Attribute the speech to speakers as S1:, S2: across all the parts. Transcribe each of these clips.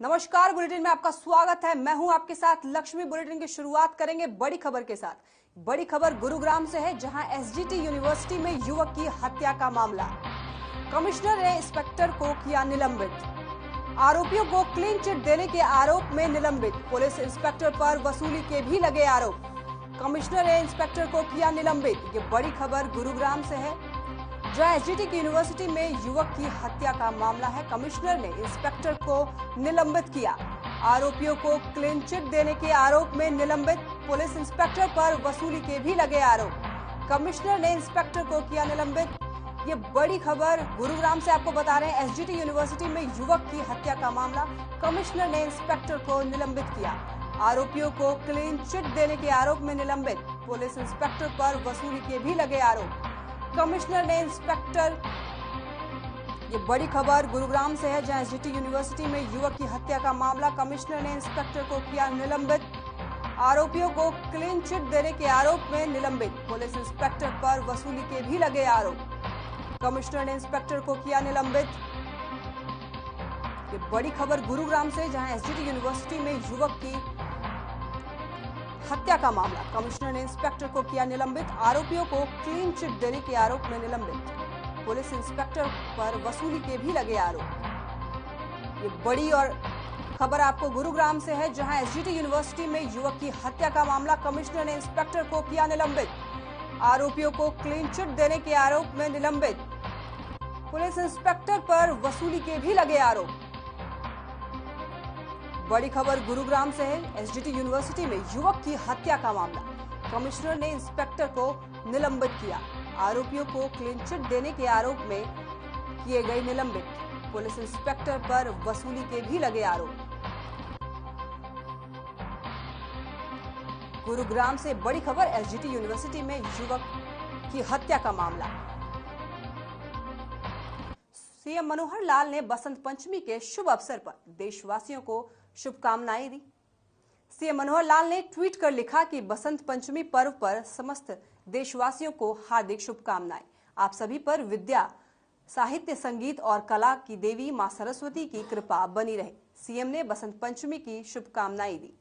S1: नमस्कार, बुलेटिन में आपका स्वागत है। मैं हूं आपके साथ लक्ष्मी। बुलेटिन की शुरुआत करेंगे बड़ी खबर के साथ। बड़ी खबर गुरुग्राम से है, जहां एसजीटी यूनिवर्सिटी में युवक की हत्या का मामला। कमिश्नर ने इंस्पेक्टर को किया निलंबित। आरोपियों को क्लीन चिट देने के आरोप में निलंबित। पुलिस इंस्पेक्टर पर वसूली के भी लगे आरोप। कमिश्नर ने इंस्पेक्टर को किया निलंबित। ये बड़ी खबर गुरुग्राम से है, जहां एसजीटी की यूनिवर्सिटी में युवक की हत्या का मामला है। कमिश्नर ने इंस्पेक्टर को निलंबित किया। आरोपियों को क्लीन चिट देने के आरोप में निलंबित। पुलिस इंस्पेक्टर पर वसूली के भी लगे आरोप। कमिश्नर ने इंस्पेक्टर को किया निलंबित। ये बड़ी खबर गुरुग्राम से आपको बता रहे हैं। एसजीटी यूनिवर्सिटी में युवक की हत्या का मामला, कमिश्नर ने इंस्पेक्टर को निलंबित किया। आरोपियों को क्लीन चिट देने के आरोप में निलंबित। पुलिस इंस्पेक्टर पर वसूली के भी लगे आरोप। कमिश्नर ने इंस्पेक्टर, ये बड़ी खबर गुरुग्राम से है, जहां एसजीटी यूनिवर्सिटी में युवक की हत्या का मामला। कमिश्नर ने इंस्पेक्टर को किया निलंबित। आरोपियों को क्लीन चिट देने के आरोप में निलंबित। पुलिस इंस्पेक्टर पर वसूली के भी लगे आरोप। कमिश्नर ने इंस्पेक्टर को किया निलंबित। ये बड़ी खबर गुरुग्राम से, जहां एसजीटी यूनिवर्सिटी में युवक की हत्या का मामला। कमिश्नर ने इंस्पेक्टर को किया निलंबित। आरोपियों को क्लीन चिट देने के आरोप में निलंबित। पुलिस इंस्पेक्टर पर वसूली के भी लगे आरोप। ये बड़ी और खबर आपको गुरुग्राम से है, जहां एसजीटी यूनिवर्सिटी में युवक की हत्या का मामला। कमिश्नर ने इंस्पेक्टर को किया निलंबित। आरोपियों को क्लीन चिट देने के आरोप में निलंबित। पुलिस इंस्पेक्टर पर वसूली के भी लगे आरोप। बड़ी खबर गुरुग्राम से है, एसजीटी यूनिवर्सिटी में युवक की हत्या का मामला। कमिश्नर ने इंस्पेक्टर को निलंबित किया। आरोपियों को क्लीन चिट देने के आरोप में किए गए निलंबित। पुलिस इंस्पेक्टर पर वसूली के भी लगे आरोप। गुरुग्राम से बड़ी खबर, एसजीटी यूनिवर्सिटी में युवक की हत्या का मामला। सीएम मनोहर लाल ने बसंत पंचमी के शुभ अवसर पर देशवासियों को शुभकामनाएं दी। सीएम मनोहर लाल ने ट्वीट कर लिखा कि बसंत पंचमी पर्व पर समस्त देशवासियों को हार्दिक शुभकामनाएं। आप सभी पर विद्या, साहित्य, संगीत और कला की देवी मां सरस्वती की कृपा बनी रहे। सीएम ने बसंत पंचमी की शुभकामनाएं दी।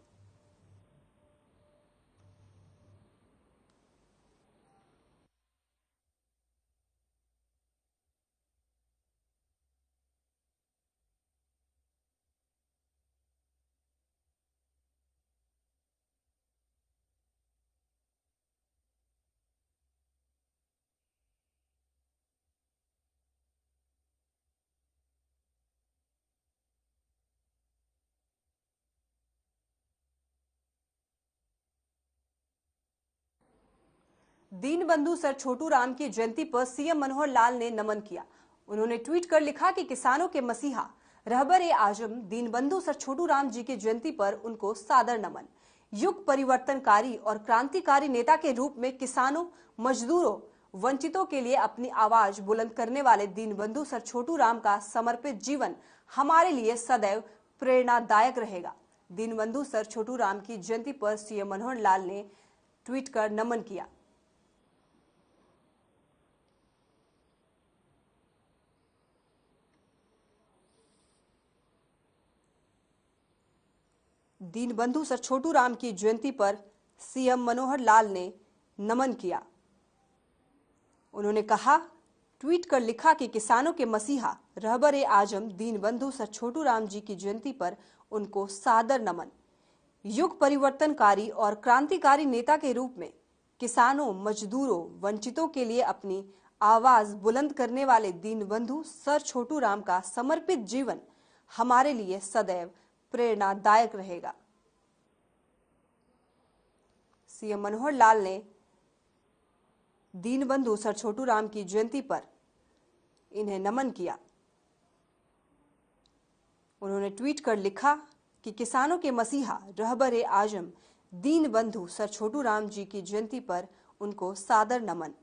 S1: दीनबंधु सर छोटू राम की जयंती पर सीएम मनोहर लाल ने नमन किया। उन्होंने ट्वीट कर लिखा कि किसानों के मसीहा रहबर आजम दीनबंधु सर छोटू राम जी की जयंती पर उनको सादर नमन। युग परिवर्तनकारी और क्रांतिकारी नेता के रूप में किसानों, मजदूरों, वंचितों के लिए अपनी आवाज बुलंद करने वाले दीनबंधु सर छोटू राम का समर्पित जीवन हमारे लिए सदैव प्रेरणादायक रहेगा। दीनबंधु सर छोटू राम की जयंती पर सीएम मनोहर लाल ने ट्वीट कर नमन किया। दीनबंधु सर छोटू राम की जयंती पर सीएम मनोहर लाल ने नमन किया। उन्होंने कहा, ट्वीट कर लिखा कि किसानों के मसीहा रहबर आजम दीनबंधु सर छोटू राम जी की जयंती पर उनको सादर नमन। युग परिवर्तनकारी और क्रांतिकारी नेता के रूप में किसानों, मजदूरों, वंचितों के लिए अपनी आवाज बुलंद करने वाले दीनबंधु सर छोटू राम का समर्पित जीवन हमारे लिए सदैव प्रेरणादायक रहेगा। सीएम मनोहर लाल ने दीनबंधु सर छोटू राम की जयंती पर इन्हें नमन किया। उन्होंने ट्वीट कर लिखा कि किसानों के मसीहा रहबर आजम दीनबंधु सर छोटू राम जी की जयंती पर उनको सादर नमन।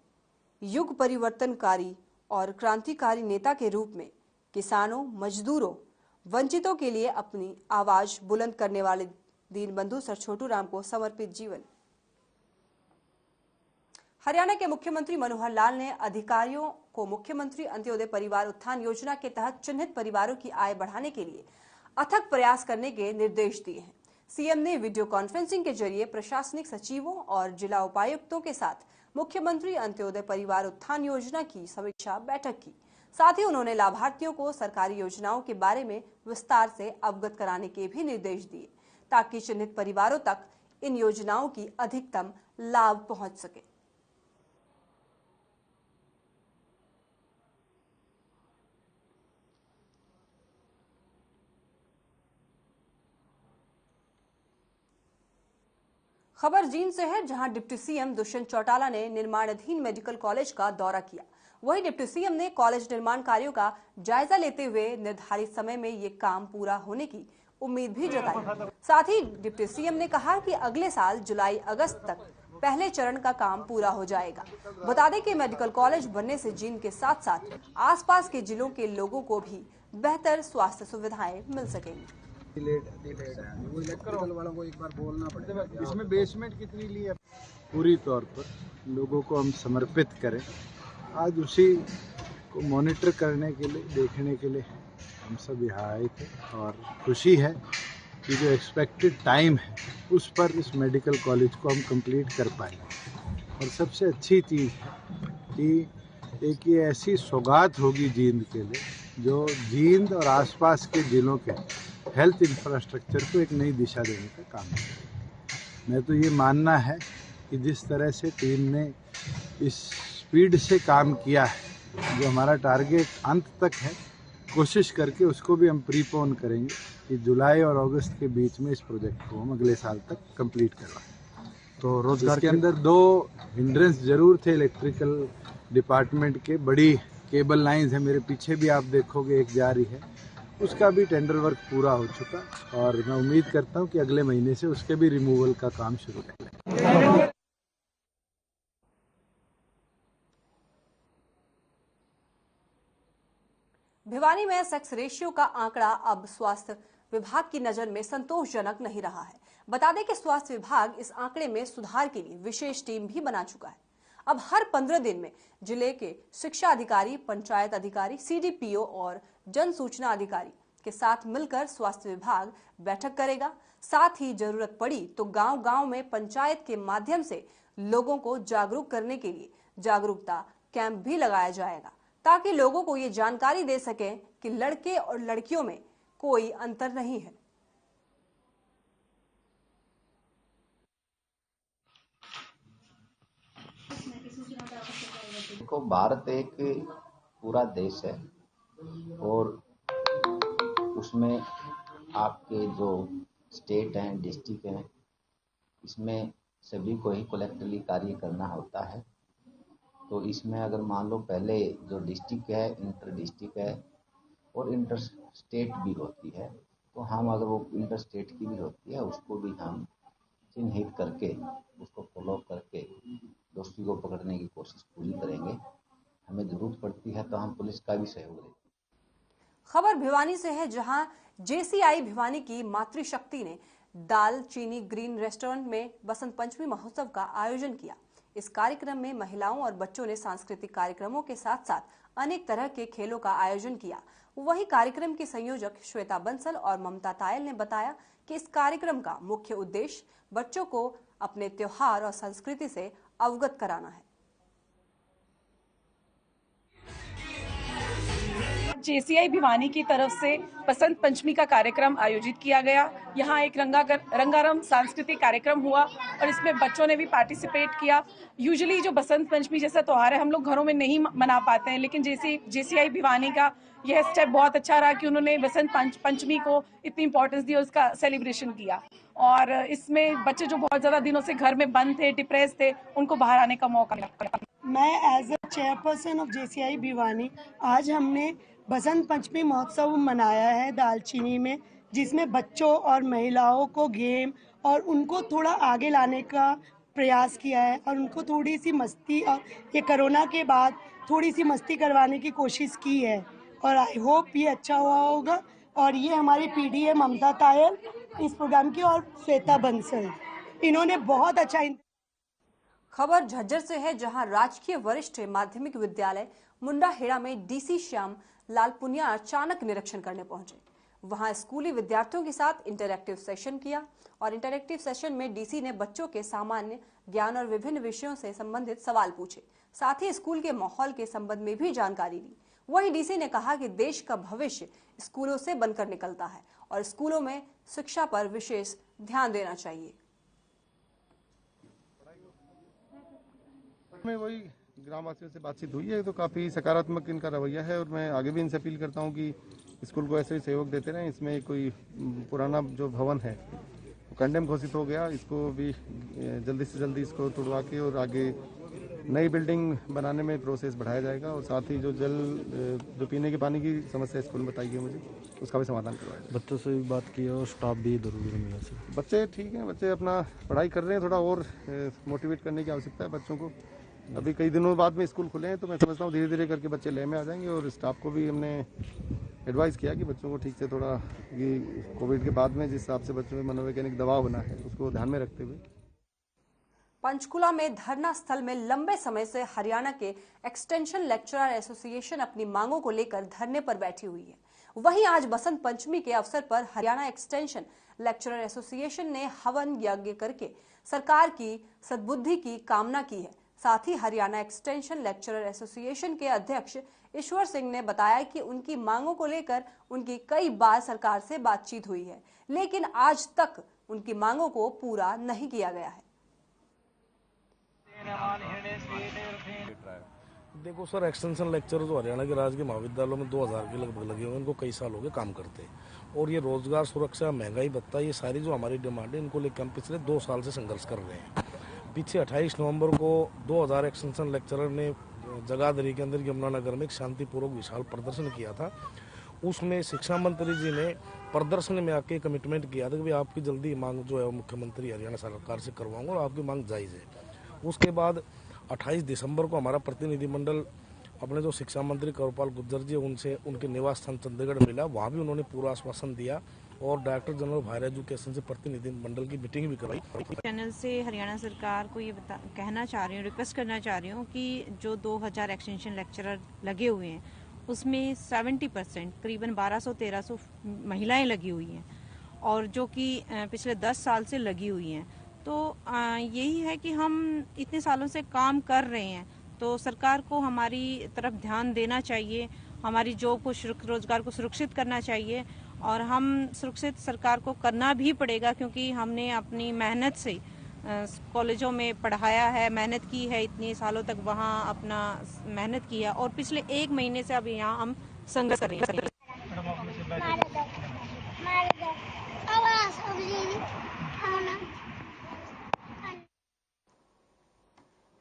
S1: युग परिवर्तनकारी और क्रांतिकारी नेता के रूप में किसानों, मजदूरों, वंचितों के लिए अपनी आवाज बुलंद करने वाले दीनबंधु सर छोटू राम को समर्पित जीवन। हरियाणा के मुख्यमंत्री मनोहर लाल ने अधिकारियों को मुख्यमंत्री अंत्योदय परिवार उत्थान योजना के तहत चिन्हित परिवारों की आय बढ़ाने के लिए अथक प्रयास करने के निर्देश दिए हैं। सीएम ने वीडियो कॉन्फ्रेंसिंग के जरिए प्रशासनिक सचिवों और जिला उपायुक्तों के साथ मुख्यमंत्री अंत्योदय परिवार उत्थान योजना की समीक्षा बैठक की। साथ ही उन्होंने लाभार्थियों को सरकारी योजनाओं के बारे में विस्तार से अवगत कराने के भी निर्देश दिए, ताकि चिन्हित परिवारों तक इन योजनाओं की अधिकतम लाभ पहुंच सके। खबर जींद से है, जहां डिप्टी सीएम दुष्यंत चौटाला ने निर्माणाधीन मेडिकल कॉलेज का दौरा किया। वहीं डिप्टी सीएम ने कॉलेज निर्माण कार्यों का जायजा लेते हुए निर्धारित समय में ये काम पूरा होने की उम्मीद भी जताई। साथ ही डिप्टी सीएम ने कहा कि अगले साल जुलाई अगस्त तक पहले चरण का काम पूरा हो जाएगा। बता दें कि मेडिकल कॉलेज बनने से जींद के साथ साथ आसपास के जिलों के लोगों को भी बेहतर स्वास्थ्य सुविधाएं मिल सकेंगी।
S2: वो इलेक्ट्रिकल वालों को एक बार बोलना पड़ेगा।
S3: इसमें बेसमेंट कितनी ली है?
S2: पूरी तौर पर लोगों को हम समर्पित करें। आज उसी को मॉनिटर करने के लिए, देखने के लिए हम सब यहाँ आए थे और खुशी है कि जो एक्सपेक्टेड टाइम है उस पर इस मेडिकल कॉलेज को हम कंप्लीट कर पाएंगे। और सबसे अच्छी चीज़ है कि एक ये ऐसी सौगात होगी जींद के लिए जो जींद और आसपास के जिलों के हेल्थ इंफ्रास्ट्रक्चर को एक नई दिशा देने का काम है। मैं तो ये मानना है कि जिस तरह से टीम ने इस स्पीड से काम किया है, जो हमारा टारगेट अंत तक है, कोशिश करके उसको भी हम प्रीपोन करेंगे कि जुलाई और अगस्त के बीच में इस प्रोजेक्ट को हम अगले साल तक कंप्लीट करवाएं।
S3: तो रोजगार
S2: के अंदर 2 हिंड्रेंस जरूर थे इलेक्ट्रिकल डिपार्टमेंट के। बड़ी केबल लाइंस है, मेरे पीछे भी आप देखोगे एक जा रही है, उसका भी टेंडर वर्क पूरा हो चुका और मैं उम्मीद करता हूं कि अगले महीने से उसके भी रिमूवल का काम शुरू करें।
S1: भिवानी में सेक्स रेशियो का आंकड़ा अब स्वास्थ्य विभाग की नजर में संतोषजनक नहीं रहा है। बता दें कि स्वास्थ्य विभाग इस आंकड़े में सुधार के लिए विशेष टीम भी बना चुका है। अब हर 15 दिन में जिले के शिक्षा अधिकारी, पंचायत अधिकारी, सीडीपीओ और जन सूचना अधिकारी के साथ मिलकर स्वास्थ्य विभाग बैठक करेगा। साथ ही जरूरत पड़ी तो गांव-गांव में पंचायत के माध्यम से लोगों को जागरूक करने के लिए जागरूकता कैंप भी लगाया जाएगा, ताकि लोगों को ये जानकारी दे सकें कि लड़के और लड़कियों में कोई अंतर नहीं है।
S4: देखो, भारत एक पूरा देश है और उसमें आपके जो स्टेट हैं, डिस्ट्रिक्ट हैं, इसमें सभी को ही कलेक्टिवली कार्य करना होता है। तो इसमें अगर मान लो पहले जो डिस्ट्रिक्ट है, इंटर डिस्ट्रिक्ट है और इंटर स्टेट भी होती है, तो हम अगर वो इंटर स्टेट की भी होती है उसको भी हम चिन्हित करके उसको फॉलो करके दोषी को पकड़ने की कोशिश पूरी करेंगे। हमें जरूरत पड़ती है तो हम पुलिस का भी सहयोग लेंगे।
S1: खबर भिवानी से है, जहां जेसीआई भिवानी की मातृशक्ति ने दाल चीनी ग्रीन रेस्टोरेंट में बसंत पंचमी महोत्सव का आयोजन किया। इस कार्यक्रम में महिलाओं और बच्चों ने सांस्कृतिक कार्यक्रमों के साथ साथ अनेक तरह के खेलों का आयोजन किया। वहीं कार्यक्रम की संयोजक श्वेता बंसल और ममता तायल ने बताया कि इस कार्यक्रम का मुख्य उद्देश्य बच्चों को अपने त्योहार और संस्कृति से अवगत कराना है।
S5: जेसीआई भिवानी की तरफ से बसंत पंचमी का कार्यक्रम आयोजित किया गया। यहाँ एक रंगारंग सांस्कृतिक कार्यक्रम हुआ और इसमें बच्चों ने भी पार्टिसिपेट किया। यूजुअली जो बसंत पंचमी जैसा त्योहार है हम लोग घरों में नहीं मना पाते हैं, लेकिन जेसीआई भिवानी का यह स्टेप बहुत अच्छा रहा कि उन्होंने बसंत पंचमी को इतनी इंपॉर्टेंस दी और उसका सेलिब्रेशन किया। और इसमें बच्चे जो बहुत ज्यादा दिनों से घर में बंद थे, डिप्रेस थे, उनको बाहर आने का मौका मिला।
S6: मैं as a chairperson of JCI Bhiwani आज हमने बसंत पंचमी महोत्सव मनाया है दालचीनी में, जिसमें बच्चों और महिलाओं को गेम और उनको थोड़ा आगे लाने का प्रयास किया है और उनको थोड़ी सी मस्ती और ये कोरोना के बाद थोड़ी सी मस्ती करवाने की कोशिश की है और आई होप ये अच्छा हुआ होगा। और ये हमारी पीडी है ममता तायल इस प्रोग्राम की और श्वेता बंसल, इन्होंने बहुत अच्छा।
S1: खबर झज्जर से है, जहां राजकीय वरिष्ठ माध्यमिक विद्यालय मुंडाहेड़ा में डीसी श्याम लाल पुनिया अचानक निरीक्षण करने पहुंचे। वहां स्कूली विद्यार्थियों के साथ इंटरैक्टिव सेशन किया और इंटरैक्टिव सेशन में डीसी ने बच्चों के सामान्य ज्ञान और विभिन्न विषयों से संबंधित सवाल पूछे। साथ ही स्कूल के माहौल के संबंध में भी जानकारी ली। वहीं डीसी ने कहा कि देश का भविष्य स्कूलों से बनकर निकलता है और स्कूलों में शिक्षा पर विशेष ध्यान देना चाहिए।
S7: में वही ग्रामवासियों से बातचीत हुई है तो काफ़ी सकारात्मक इनका रवैया है और मैं आगे भी इनसे अपील करता हूं कि स्कूल को ऐसे ही सहयोग देते रहें। इसमें कोई पुराना जो भवन है वो कंडेम घोषित हो गया, इसको भी जल्दी से जल्दी इसको तुड़वा के और आगे नई बिल्डिंग बनाने में प्रोसेस बढ़ाया जाएगा और साथ ही जो पीने के पानी की समस्या स्कूल में बताई गई मुझे उसका भी समाधान करवाएगा।
S3: बच्चों से भी बात की और स्टाफ भी इधर उधर मिला से।
S7: बच्चे ठीक हैं, बच्चे अपना पढ़ाई कर रहे हैं, थोड़ा और मोटिवेट करने की आवश्यकता है बच्चों को। अभी कई दिनों बाद में स्कूल खुले हैं तो मैं समझता हूँ धीरे धीरे करके बच्चे लय में आ जाएंगे और स्टाफ को भी हमने एडवाइस किया कि बच्चों को ठीक से थोड़ा कोविड के बाद में जिस हिसाब से बच्चों में मनोवैज्ञानिक दबाव बना है उसको ध्यान में रखते हुए।
S1: पंचकुला में धरना स्थल में लंबे समय से हरियाणा के एक्सटेंशन लेक्चरर एसोसिएशन अपनी मांगों को लेकर धरने पर बैठी हुई है। वहीं आज बसंत पंचमी के अवसर पर हरियाणा एक्सटेंशन लेक्चरर एसोसिएशन ने हवन यज्ञ करके सरकार की सद्बुद्धि की कामना की है। साथ ही हरियाणा एक्सटेंशन लेक्चरर एसोसिएशन के अध्यक्ष ईश्वर सिंह ने बताया कि उनकी मांगों को लेकर उनकी कई बार सरकार से बातचीत हुई है, लेकिन आज तक उनकी मांगों को पूरा नहीं किया गया है।
S8: देखो सर, एक्सटेंशन लेक्चर जो हरियाणा के राजकीय महाविद्यालयों में 2000 के लगभग लगे हुए, इनको कई साल हो गए काम करते और ये रोजगार, सुरक्षा, महंगाई भत्ता, ये सारी जो हमारी डिमांड है इनको लेकर हम पिछले 2 साल से संघर्ष कर रहे हैं। पीछे 28 नवंबर को 2000 एक्सटेंशन लेक्चरर ने जगाधरी के अंदर यमुनानगर में एक शांतिपूर्वक विशाल प्रदर्शन किया था। उसमें शिक्षा मंत्री जी ने प्रदर्शन में आके कमिटमेंट किया था कि आपकी जल्दी मांग जो है मुख्यमंत्री हरियाणा सरकार से करवाऊंगा और आपकी मांग जायज़ है। उसके बाद 28 दिसंबर को हमारा प्रतिनिधिमंडल अपने जो शिक्षा मंत्री कंवरपाल गुर्जर जी उनसे उनके निवास स्थान चंडीगढ़ मिला, वहाँ भी उन्होंने पूरा आश्वासन दिया और director general of higher education से प्रतिनिधिमंडल की मीटिंग भी करवाई।
S9: चैनल से हरियाणा सरकार को ये कहना चाह रही हूँ, रिक्वेस्ट करना चाह रही हूँ कि जो 2000 एक्सटेंशन लेक्चरर लगे हुए हैं उसमें 70% करीबन 1200-1300 महिलाएं लगी हुई हैं और जो कि पिछले 10 साल से लगी हुई हैं। तो यही है कि हम इतने सालों से काम कर रहे हैं तो सरकार को हमारी तरफ ध्यान देना चाहिए, हमारी जॉब को, रोजगार को सुरक्षित करना चाहिए और हम सुरक्षित सरकार को करना भी पड़ेगा क्योंकि हमने अपनी मेहनत से कॉलेजों में पढ़ाया है, मेहनत की है, इतने सालों तक वहाँ अपना मेहनत किया और पिछले 1 महीने से अब यहाँ हम संघर्ष कर रहे हैं।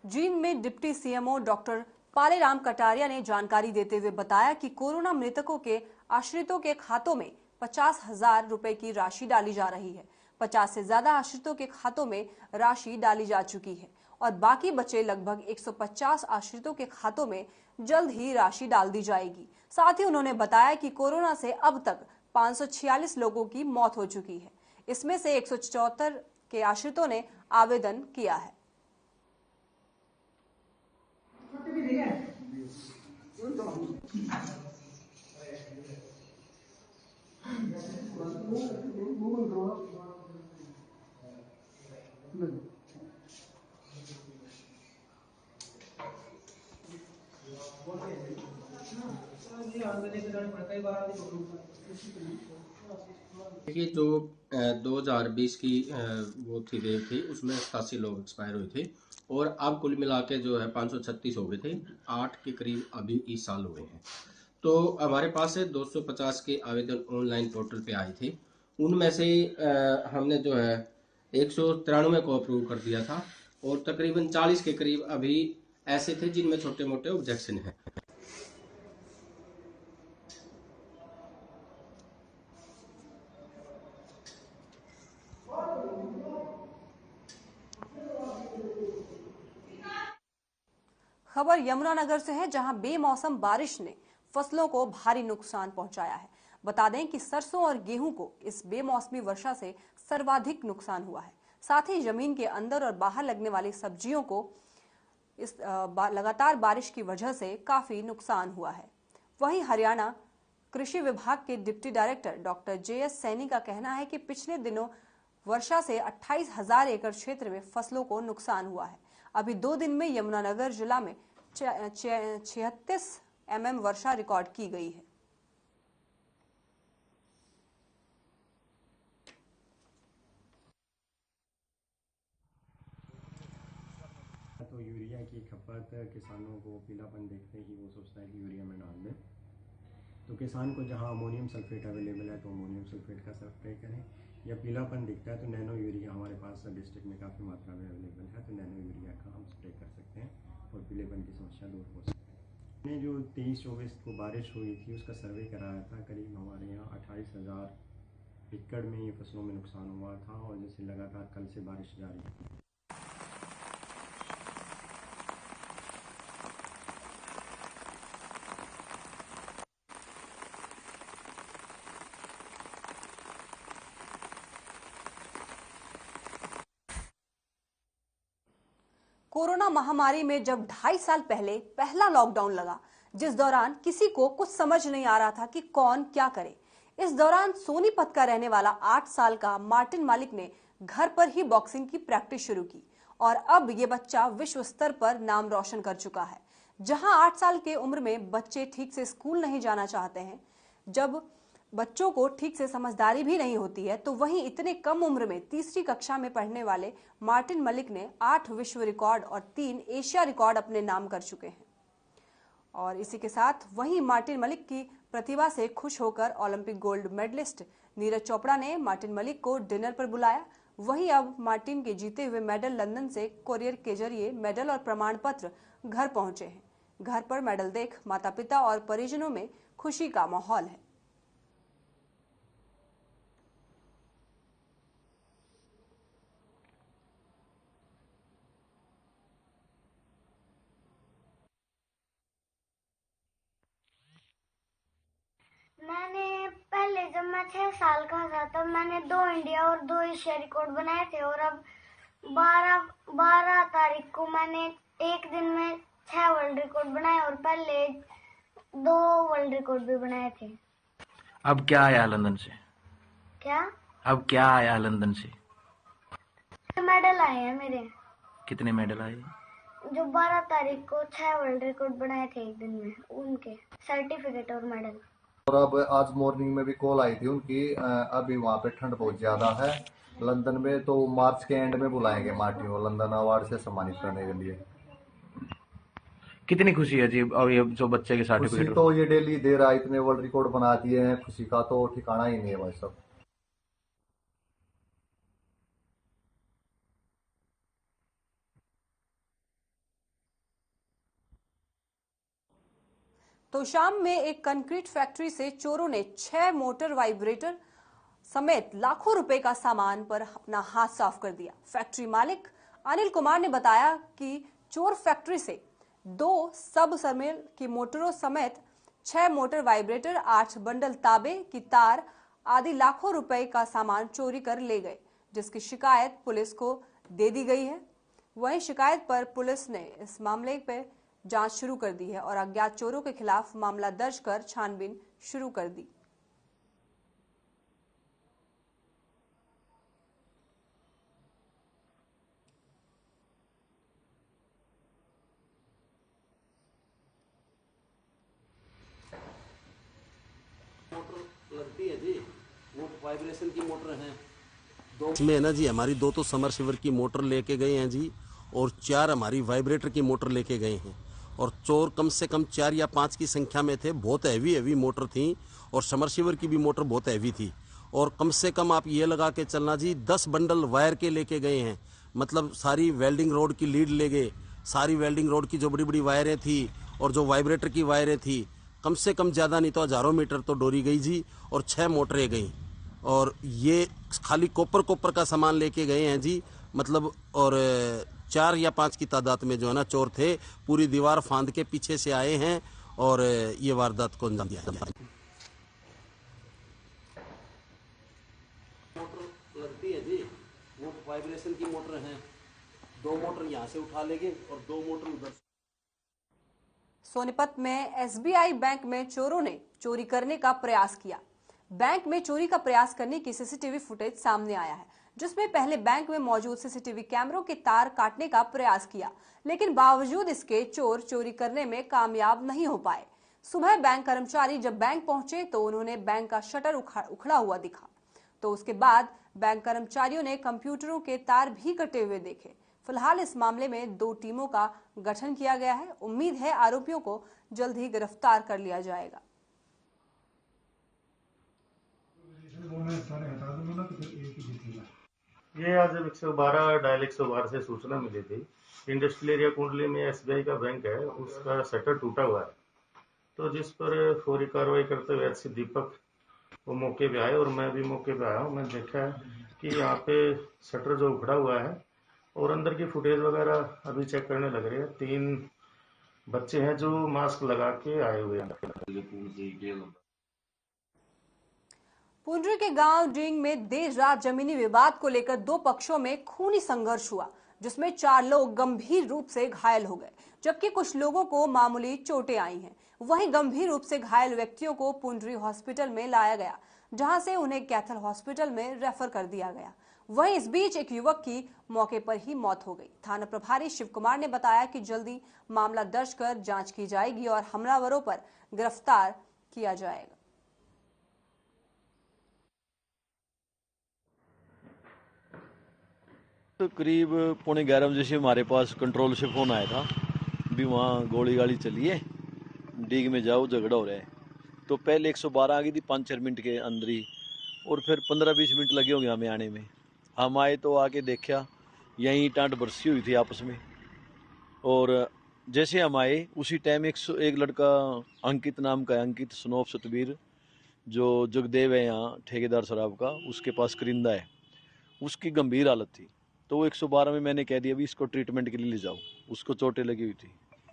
S1: जींद में deputy CMO doctor Paleram Kataria ने जानकारी देते हुए बताया कि कोरोना मृतकों के आश्रितों के खातों में 50,000 रुपए की राशि डाली जा रही है। 50 से ज्यादा आश्रितों के खातों में राशि डाली जा चुकी है और बाकी बचे लगभग 150 आश्रितों के खातों में जल्द ही राशि डाल दी जाएगी। साथ ही उन्होंने बताया कि कोरोना से अब तक 546 लोगों की मौत हो चुकी है। इसमें से 174 के आश्रितों ने आवेदन किया है।
S10: देखिए, जो 2020 की वो थी वेव थी उसमें 87 लोग एक्सपायर हुए थे और अब कुल मिला के जो है 536 हो गए थे। 8 के करीब अभी इस साल हुए हैं। तो हमारे पास से 250 के आवेदन ऑनलाइन पोर्टल पे आए थे। उनमें से हमने जो है 193 को अप्रूव कर दिया था और तकरीबन 40 के करीब अभी ऐसे थे जिनमें छोटे मोटे ऑब्जेक्शन हैं।
S1: खबर यमुनानगर से है, जहां बेमौसम बारिश ने फसलों को भारी नुकसान पहुंचाया है। बता दें कि सरसों और गेहूं को इस बेमौसमी वर्षा से सर्वाधिक नुकसान हुआ है। साथ ही जमीन के अंदर और बाहर लगने वाली सब्जियों को इस लगातार बारिश की वजह से काफी नुकसान हुआ है। वहीं हरियाणा कृषि विभाग के deputy director doctor JS Saini का कहना है कि पिछले दिनों वर्षा से 28,000 एकड़ क्षेत्र में फसलों को नुकसान हुआ है। अभी 2 दिन में यमुनानगर जिला में 36 mm वर्षा रिकॉर्ड की गई है।
S11: तो यूरिया की खपत किसानों को पीलापन देखते ही वो सोचता है कि यूरिया में डाल दें, तो किसान को जहां अमोनियम सल्फेट अवेलेबल है तो अमोनियम सल्फेट का स्प्रे करें, या पीलापन दिखता है तो नैनो यूरिया हमारे पास डिस्ट्रिक्ट में काफ़ी मात्रा में अवेलेबल है, तो नैनो यूरिया का हम स्प्रे कर सकते हैं और पीलेपन की समस्या दूर हो सकती है। हमने जो 23-24 को बारिश हुई थी उसका सर्वे कराया था, करीब हमारे यहाँ 28,000 एकड़ में ये फसलों में नुकसान हुआ था, और जैसे लगातार कल से बारिश जारी है।
S1: कोरोना महामारी में जब 2.5 साल पहले पहला लॉकडाउन लगा, जिस दौरान किसी को कुछ समझ नहीं आ रहा था कि कौन क्या करे, इस दौरान सोनीपत का रहने वाला 8 साल का मार्टिन मलिक ने घर पर ही बॉक्सिंग की प्रैक्टिस शुरू की और अब ये बच्चा विश्व स्तर पर नाम रोशन कर चुका है। जहां 8 साल के उम्र में बच्चे ठीक से स्कूल नहीं जाना चाहते हैं, जब बच्चों को ठीक से समझदारी भी नहीं होती है, तो वहीं इतने कम उम्र में तीसरी कक्षा में पढ़ने वाले मार्टिन मलिक ने 8 विश्व रिकॉर्ड और 3 एशिया रिकॉर्ड अपने नाम कर चुके हैं। और इसी के साथ वहीं मार्टिन मलिक की प्रतिभा से खुश होकर Olympic gold medalist Neeraj Chopra ने मार्टिन मलिक को डिनर पर बुलाया। वहीं अब मार्टिन के जीते हुए मेडल लंदन से कोरियर के जरिए मेडल और प्रमाण पत्र घर पहुंचे हैं। घर पर मेडल देख माता पिता और परिजनों में खुशी का माहौल है।
S12: मैंने पहले जब मैं 6 साल का था तब मैंने 2 इंडिया और 2 एशिया रिकॉर्ड बनाए थे, और अब 12 तारीख को मैंने एक दिन में 6 वर्ल्ड रिकॉर्ड बनाए और पहले 2 वर्ल्ड रिकॉर्ड भी बनाए थे।
S13: अब क्या आया लंदन से?
S12: क्या?
S13: अब क्या आया लंदन से?
S12: मेडल आए हैं मेरे।
S13: कितने मेडल आए?
S12: जो 12 तारीख को 6 वर्ल्ड रिकॉर्ड बनाए थे एक दिन में, उनके सर्टिफिकेट और मेडल।
S14: और अब आज मॉर्निंग में भी कॉल आई थी उनकी, अभी वहाँ पे ठंड बहुत ज्यादा है लंदन में, तो मार्च के एंड में बुलाएंगे मार्टिन को लंदन अवार्ड से सम्मानित करने के लिए।
S13: कितनी खुशी है जी अब ये जो बच्चे के सर्टिफिकेट?
S14: खुशी तो ये डेली दे रहा है, इतने वर्ल्ड रिकॉर्ड बना दिए हैं, खुशी का तो ठिकाना ही नहीं है भाई साहब।
S1: तो शाम में एक कंक्रीट फैक्ट्री से चोरों ने 6 मोटर वाइब्रेटर समेत लाखों रुपए का सामान पर अपना हाथ साफ कर दिया। फैक्ट्री मालिक अनिल कुमार ने बताया कि चोर फैक्ट्री से 2 सब सरमेल की मोटरों समेत 6 मोटर वाइब्रेटर, 8 बंडल तांबे की तार आदि लाखों रुपए का सामान चोरी कर ले गए, जिसकी शिकायत पुलिस को दे दी गई है। वहीं शिकायत पर पुलिस ने इस मामले पर जांच शुरू कर दी है और अज्ञात चोरों के खिलाफ मामला दर्ज कर छानबीन शुरू कर दी।
S15: मोटर लगती है जी, वो वाइब्रेशन की मोटर है।
S16: इसमें है ना जी, हमारी 2 तो समरसीवर की मोटर लेके गए हैं जी, और 4 हमारी वाइब्रेटर की मोटर लेके गए हैं, और चोर कम से कम 4 या 5 की संख्या में थे। बहुत हैवी मोटर थी, और समरसीवर की भी मोटर बहुत हैवी थी, और कम से कम आप ये लगा के चलना जी 10 बंडल वायर के लेके गए हैं। मतलब सारी वेल्डिंग रोड की लीड ले गए, सारी वेल्डिंग रोड की जो बड़ी बड़ी वायरें थी और जो वाइब्रेटर की वायरें थी, कम से कम ज़्यादा नहीं तो हज़ारों मीटर तो डोरी गई जी, और 6 मोटरें गई। और ये खाली कॉपर का सामान लेके गए हैं जी, मतलब, और 4 या 5 की तादाद में जो है ना चोर थे, पूरी दीवार फांद के पीछे से आए हैं और ये वारदात को अंजाम दिया।
S15: मोटर लगती है जी, वो वाइब्रेशन की मोटर है। 2 मोटर यहाँ से उठा लेंगे और 2 मोटर उधर।
S1: सोनीपत में एसबीआई बैंक में चोरों ने चोरी करने का प्रयास किया। बैंक में चोरी का प्रयास करने की सीसीटीवी फुटेज सामने आया है, जिसमें पहले बैंक में मौजूद सीसीटीवी कैमरों के तार काटने का प्रयास किया, लेकिन बावजूद इसके चोर चोरी करने में कामयाब नहीं हो पाए। सुबह बैंक कर्मचारी जब बैंक पहुंचे तो उन्होंने बैंक का शटर उखड़ा हुआ दिखा, तो उसके बाद बैंक कर्मचारियों ने कंप्यूटरों के तार भी कटे हुए देखे। फिलहाल इस मामले में 2 टीमों का गठन किया गया है। उम्मीद है आरोपियों को जल्द ही गिरफ्तार कर लिया जाएगा।
S17: ये आज 112 डायल 112 से सूचना मिली थी। इंडस्ट्रियल एरिया कुंडली में एसबीआई का बैंक है, उसका शटर टूटा हुआ है। तो जिस पर फौरी कार्रवाई करते हुए एससी दीपक वो मौके पे आए और मैं भी मौके पे आया हूँ। मैं देखा कि यहाँ पे शटर जो उखड़ा हुआ है और अंदर की फुटेज वगैरह अभी चेक करने लग रहे हैं। 3 बच्चे हैं जो मास्क लगा के आए हुए हैं।
S1: पुंडरी के गांव डींग में देर रात जमीनी विवाद को लेकर 2 पक्षों में खूनी संघर्ष हुआ, जिसमें 4 लोग गंभीर रूप से घायल हो गए, जबकि कुछ लोगों को मामूली चोटें आई हैं। वहीं गंभीर रूप से घायल व्यक्तियों को पुंडरी हॉस्पिटल में लाया गया, जहां से उन्हें कैथल हॉस्पिटल में रेफर कर दिया गया। वहीं इस बीच एक युवक की मौके पर ही मौत हो गई। थाना प्रभारी शिव कुमार ने बताया कि जल्दी मामला दर्ज कर जांच की जाएगी और हमलावरों पर गिरफ्तार किया जाएगा।
S18: तो करीब 11:15 बजे से हमारे पास कंट्रोल से फोन आया था भी वहाँ गोली गाली चली है, डीग में जाओ झगड़ा हो रहा है। तो पहले 112 आ गई थी 5-4 मिनट के अंदर ही, और फिर 15-20 मिनट लगे होंगे हमें आने में। हम आए तो आके देखा यहीं टाँट बरसी हुई थी आपस में, और जैसे हम आए उसी टाइम एक लड़का अंकित नाम का है, अंकित स्नोफ सतबीर, जो जगदेव है यहाँ ठेकेदार शराब का, उसके पास करिंदा है, उसकी गंभीर हालत थी। तो वो 112 में मैंने कह दिया भी इसको ट्रीटमेंट के लिए ले जाओ। उसको चोटें लगी हुई थी,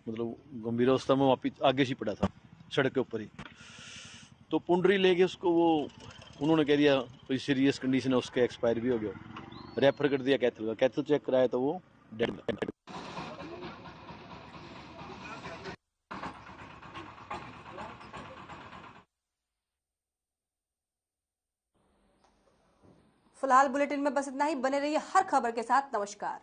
S18: मतलब गंभीर अवस्था में वापिस आगे से पड़ा था सड़क के ऊपर ही। तो पुंडरी ले गए उसको, वो उन्होंने कह दिया कोई सीरियस कंडीशन है, उसका एक्सपायर भी हो गया, रेफर कर दिया कैथल का। कैथल चेक कराया तो वो डेड।
S1: फिलहाल बुलेटिन में बस इतना ही। बने रहिए हर खबर के साथ। नमस्कार।